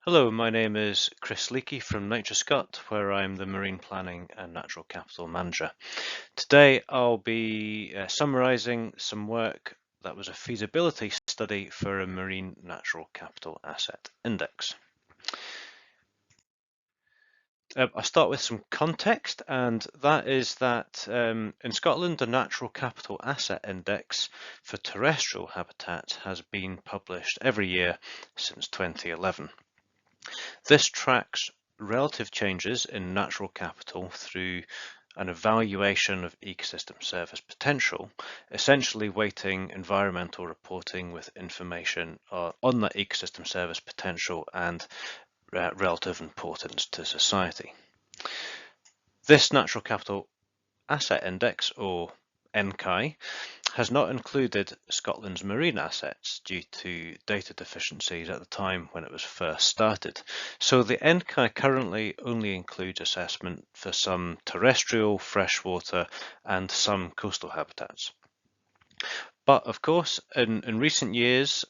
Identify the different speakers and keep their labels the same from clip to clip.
Speaker 1: Hello, my name is Chris Leakey from NatureScot, where I'm the Marine Planning and Natural Capital Manager. Today I'll be summarising some work that was a feasibility study for a Marine Natural Capital Asset Index. I'll start with some context, and that is that in Scotland, the Natural Capital Asset Index for terrestrial habitat has been published every year since 2011. This tracks relative changes in natural capital through an evaluation of ecosystem service potential, essentially weighting environmental reporting with information on that ecosystem service potential and relative importance to society. This Natural Capital Asset Index, or NCAI, has not included Scotland's marine assets due to data deficiencies at the time when it was first started. So the NCAI currently only includes assessment for some terrestrial, freshwater and some coastal habitats. But of course, in recent years,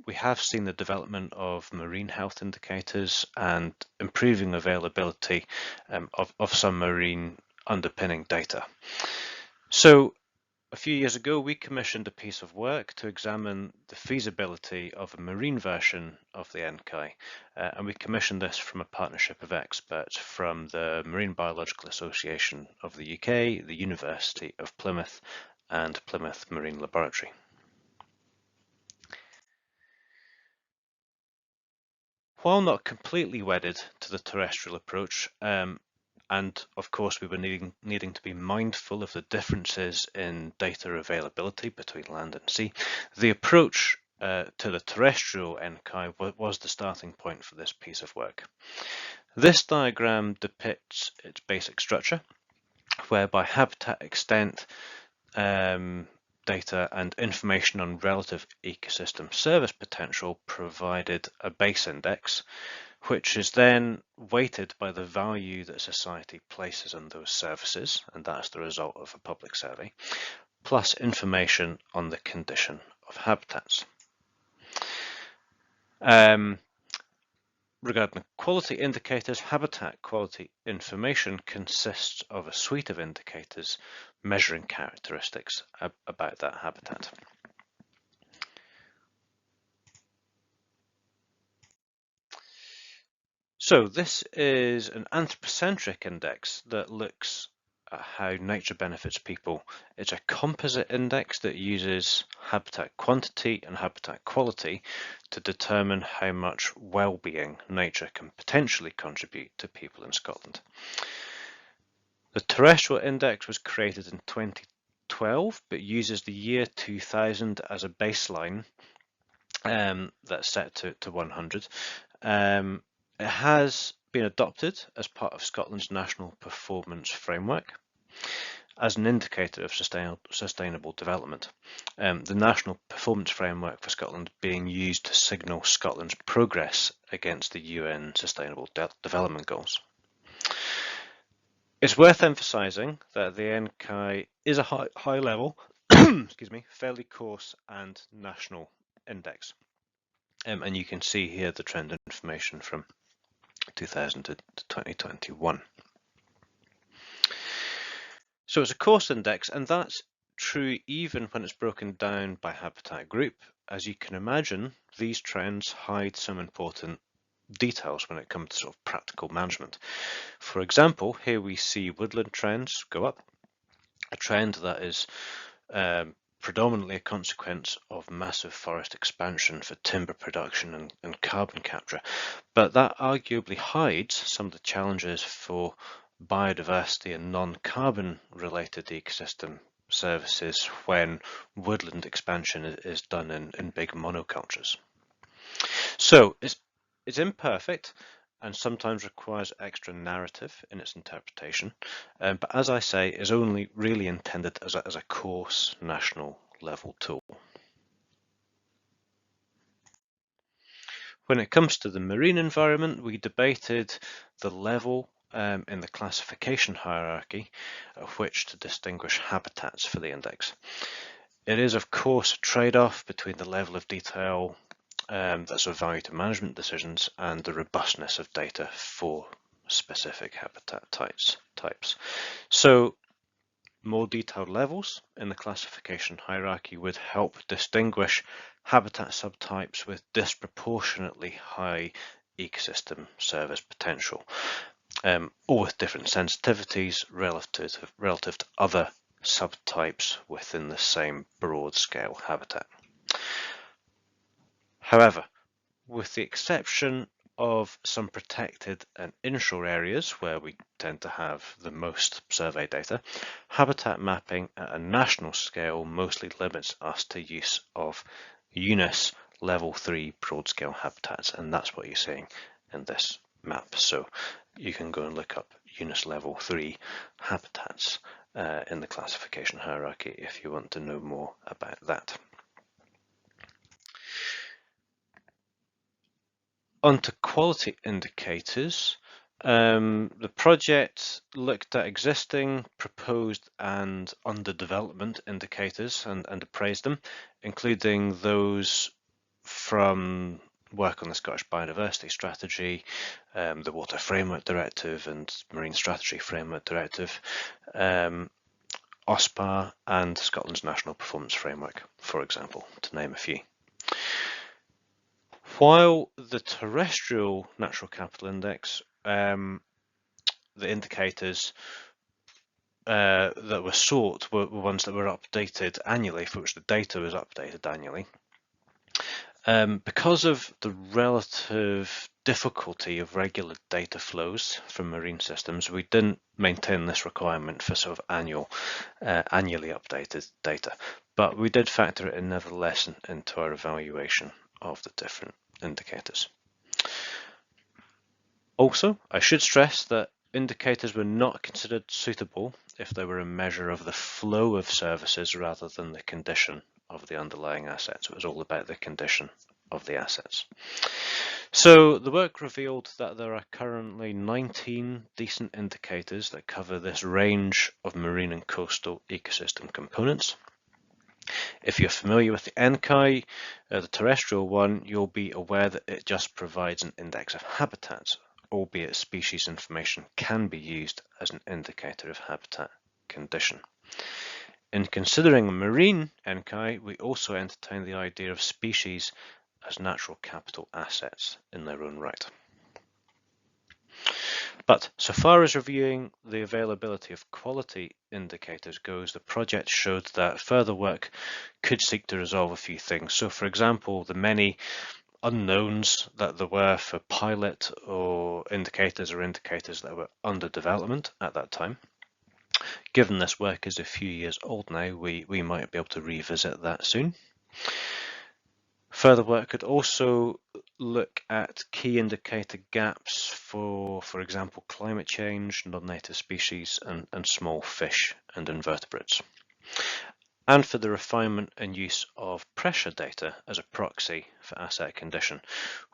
Speaker 1: we have seen the development of marine health indicators and improving availability of some marine underpinning data. So a few years ago, we commissioned a piece of work to examine the feasibility of a marine version of the NCAI, and we commissioned this from a partnership of experts from the Marine Biological Association of the UK, the University of Plymouth, and Plymouth Marine Laboratory. While not completely wedded to the terrestrial approach, and of course, we were needing to be mindful of the differences in data availability between land and sea. The approach to the terrestrial NCAI was the starting point for this piece of work. This diagram depicts its basic structure, whereby habitat extent, data and information on relative ecosystem service potential provided a base index, which is then weighted by the value that society places on those services, and that's the result of a public survey, plus information on the condition of habitats. Regarding quality indicators, habitat quality information consists of a suite of indicators measuring characteristics about that habitat. So this is an anthropocentric index that looks at how nature benefits people. It's a composite index that uses habitat quantity and habitat quality to determine how much well-being nature can potentially contribute to people in Scotland. The terrestrial index was created in 2012, but uses the year 2000 as a baseline that's set to 100. It has been adopted as part of Scotland's National Performance Framework as an indicator of sustainable development. The National Performance Framework for Scotland being used to signal Scotland's progress against the UN Sustainable Development Goals. It's worth emphasising that the NCAI is a high level, excuse me, fairly coarse and national index. And you can see here the trend information from 2000 to 2021. So it's a coarse index, and that's true even when it's broken down by habitat group. As you can imagine, these trends hide some important details when it comes to sort of practical management. For example, here we see woodland trends go up, a trend that is predominantly a consequence of massive forest expansion for timber production and carbon capture, but that arguably hides some of the challenges for biodiversity and non-carbon related ecosystem services when woodland expansion is done in big monocultures. So it's imperfect and sometimes requires extra narrative in its interpretation, but as I say, is only really intended as a coarse national level tool. When it comes to the marine environment, we debated the level in the classification hierarchy of which to distinguish habitats for the index. It is of course a trade-off between the level of detail that's of value to management decisions, and the robustness of data for specific habitat types. So more detailed levels in the classification hierarchy would help distinguish habitat subtypes with disproportionately high ecosystem service potential, or with different sensitivities relative to other subtypes within the same broad scale habitat. However, with the exception of some protected and inshore areas where we tend to have the most survey data, habitat mapping at a national scale mostly limits us to use of UNIS level 3 broad scale habitats, and that's what you're seeing in this map. So you can go and look up UNIS level 3 habitats in the classification hierarchy if you want to know more about that. Onto quality indicators. The project looked at existing, proposed and under development indicators and appraised them, including those from work on the Scottish Biodiversity Strategy, the Water Framework Directive and Marine Strategy Framework Directive, OSPA and Scotland's National Performance Framework, for example, to name a few. While the terrestrial natural capital index, the indicators that were sought were ones that were updated annually, for which the data was updated annually. Because of the relative difficulty of regular data flows from marine systems, we didn't maintain this requirement for sort of annually updated data, but we did factor it in nevertheless into our evaluation of the different indicators. Also, I should stress that indicators were not considered suitable if they were a measure of the flow of services rather than the condition of the underlying assets. It was all about the condition of the assets. So the work revealed that there are currently 19 decent indicators that cover this range of marine and coastal ecosystem components. If you're familiar with the NCAI, the terrestrial one, you'll be aware that it just provides an index of habitats, albeit species information can be used as an indicator of habitat condition. In considering a marine NCAI, we also entertain the idea of species as natural capital assets in their own right. But so far as reviewing the availability of quality indicators goes, the project showed that further work could seek to resolve a few things. So for example, the many unknowns that there were for pilot or indicators that were under development at that time. Given this work is a few years old now, we might be able to revisit that soon. Further work could also look at key indicator gaps for example, climate change, non-native species, and small fish and invertebrates. And for the refinement and use of pressure data as a proxy for asset condition,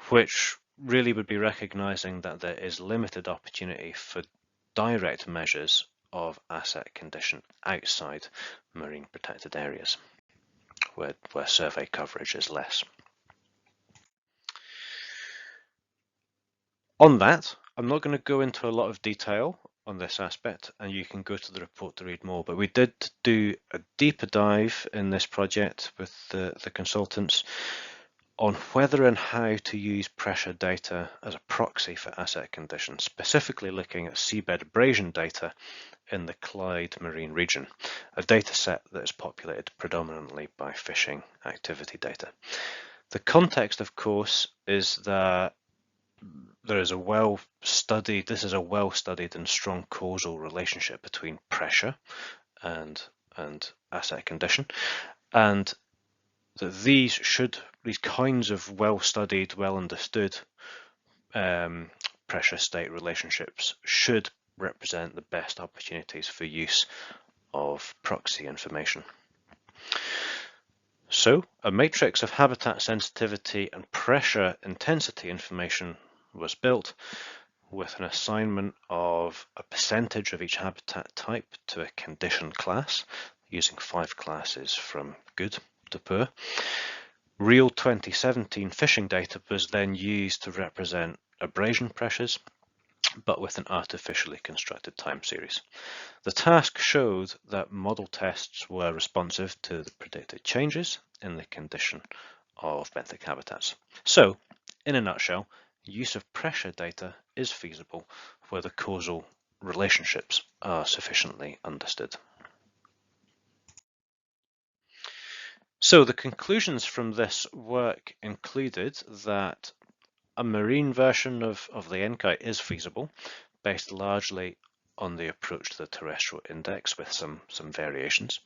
Speaker 1: which really would be recognizing that there is limited opportunity for direct measures of asset condition outside marine protected areas, where survey coverage is less. On that, I'm not going to go into a lot of detail on this aspect, and you can go to the report to read more, but we did do a deeper dive in this project with the consultants on whether and how to use pressure data as a proxy for asset conditions, specifically looking at seabed abrasion data in the Clyde marine region, a data set that is populated predominantly by fishing activity data. The context, of course, is that this is a well-studied and strong causal relationship between pressure and asset condition, and that these kinds of well-studied, well-understood pressure-state relationships should represent the best opportunities for use of proxy information. So, a matrix of habitat sensitivity and pressure intensity information was built with an assignment of a percentage of each habitat type to a condition class, using 5 classes from good to poor, Real 2017 fishing data was then used to represent abrasion pressures, but with an artificially constructed time series. The task showed that model tests were responsive to the predicted changes in the condition of benthic habitats. So, in a nutshell, use of pressure data is feasible where the causal relationships are sufficiently understood. So the conclusions from this work included that a marine version of the NCI is feasible, based largely on the approach to the terrestrial index with some variations.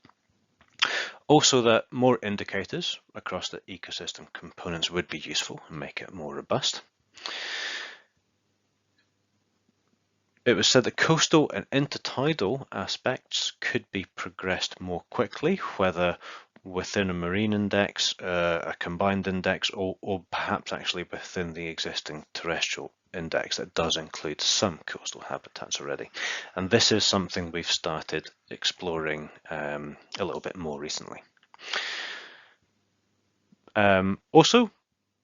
Speaker 1: Also that more indicators across the ecosystem components would be useful and make it more robust. It was said that coastal and intertidal aspects could be progressed more quickly, whether within a marine index, a combined index, or perhaps actually within the existing terrestrial index that does include some coastal habitats already. And this is something we've started exploring a little bit more recently. Also,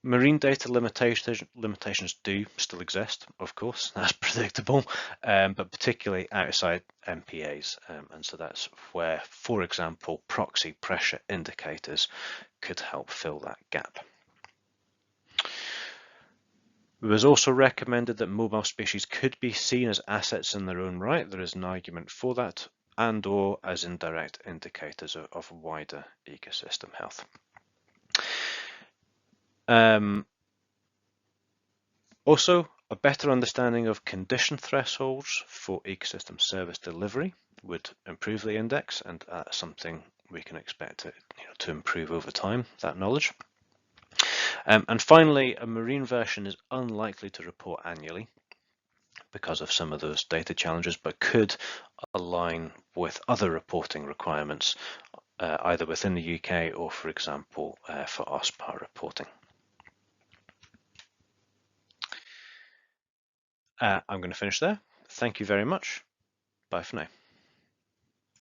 Speaker 1: marine data limitations do still exist, of course, that's predictable, but particularly outside MPAs. And so that's where, for example, proxy pressure indicators could help fill that gap. It was also recommended that mobile species could be seen as assets in their own right. There is an argument for that, and or as indirect indicators of wider ecosystem health. Also, a better understanding of condition thresholds for ecosystem service delivery would improve the index, and that's something we can expect to improve over time, that knowledge. And finally, a marine version is unlikely to report annually because of some of those data challenges, but could align with other reporting requirements, either within the UK or, for example, for OSPAR reporting. I'm going to finish there. Thank you very much. Bye for now.